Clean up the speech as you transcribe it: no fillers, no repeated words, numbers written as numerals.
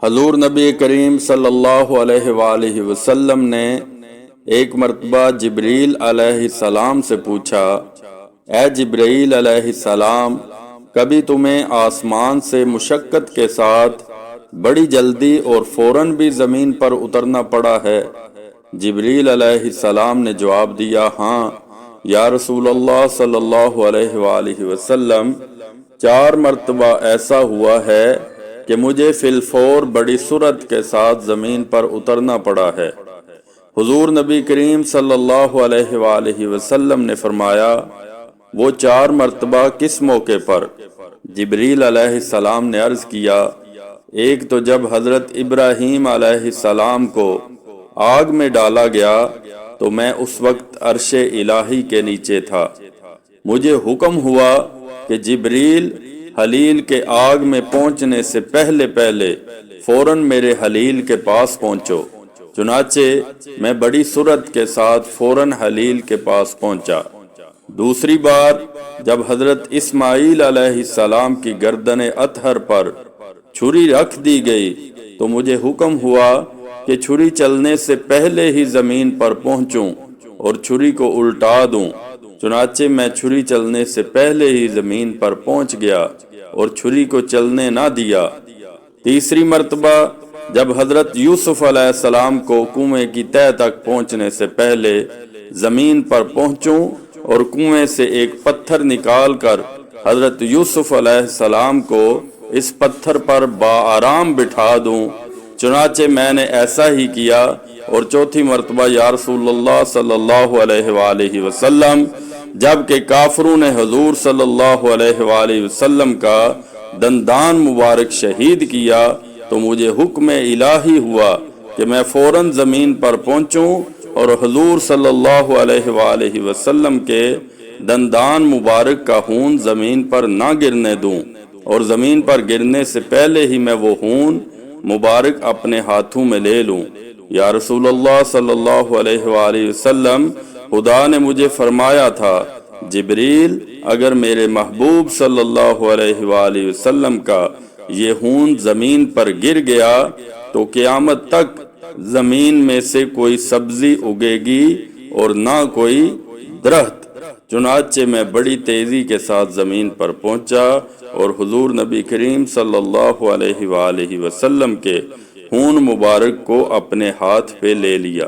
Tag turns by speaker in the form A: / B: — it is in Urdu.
A: حضور نبی کریم صلی اللہ علیہ وآلہ وسلم نے ایک مرتبہ جبریل علیہ السلام سے پوچھا، اے جبریل علیہ السلام، کبھی تمہیں آسمان سے مشقت کے ساتھ بڑی جلدی اور فوراً بھی زمین پر اترنا پڑا ہے؟ جبریل علیہ السلام نے جواب دیا، ہاں یا رسول اللہ صلی اللہ علیہ وآلہ وسلم، 4 مرتبہ ایسا ہوا ہے کہ مجھے فی الفور بڑی سرعت کے ساتھ زمین پر اترنا پڑا ہے۔ حضور نبی کریم صلی اللہ علیہ وآلہ وسلم نے فرمایا، وہ 4 مرتبہ کس موقع پر؟ جبریل علیہ السلام نے عرض کیا، ایک تو جب حضرت ابراہیم علیہ السلام کو آگ میں ڈالا گیا تو میں اس وقت عرش الہی کے نیچے تھا، مجھے حکم ہوا کہ جبریل خلیل کے آگ میں پہنچنے سے پہلے فوراً میرے خلیل کے پاس پہنچو۔ چنانچہ میں بڑی سرعت کے ساتھ فوراً خلیل کے پاس پہنچا۔ دوسری بار جب حضرت اسماعیل علیہ السلام کی گردن اطہر پر چھری رکھ دی گئی تو مجھے حکم ہوا کہ چھری چلنے سے پہلے ہی زمین پر پہنچوں اور چھری کو الٹا دوں۔ چنانچہ میں چھری چلنے سے پہلے ہی زمین پر پہنچ گیا اور چھری کو چلنے نہ دیا۔ تیسری مرتبہ جب حضرت یوسف علیہ السلام کو کنویں کی تہہ تک پہنچنے سے پہلے زمین پر پہنچوں اور کنویں سے ایک پتھر نکال کر حضرت یوسف علیہ السلام کو اس پتھر پر بآرام بٹھا دوں، چنانچہ میں نے ایسا ہی کیا۔ اور چوتھی مرتبہ یا رسول اللہ صلی اللہ علیہ وآلہ وسلم، جبکہ کافروں نے حضور صلی اللہ علیہ وآلہ وسلم کا دندان مبارک شہید کیا تو مجھے حکم الہی ہوا کہ میں فوراً زمین پر پہنچوں اور حضور صلی اللہ علیہ وآلہ وسلم کے دندان مبارک کا خون زمین پر نہ گرنے دوں، اور زمین پر گرنے سے پہلے ہی میں وہ خون مبارک اپنے ہاتھوں میں لے لوں۔ یا رسول اللہ صلی اللہ علیہ وآلہ وسلم، خدا نے مجھے فرمایا تھا، جبریل، اگر میرے محبوب صلی اللہ علیہ وآلہ وسلم کا یہ خون زمین پر گر گیا تو قیامت تک زمین میں سے کوئی سبزی اگے گی اور نہ کوئی درخت۔ چنانچہ میں بڑی تیزی کے ساتھ زمین پر پہنچا اور حضور نبی کریم صلی اللہ علیہ وآلہ وسلم کے خون مبارک کو اپنے ہاتھ پہ لے لیا۔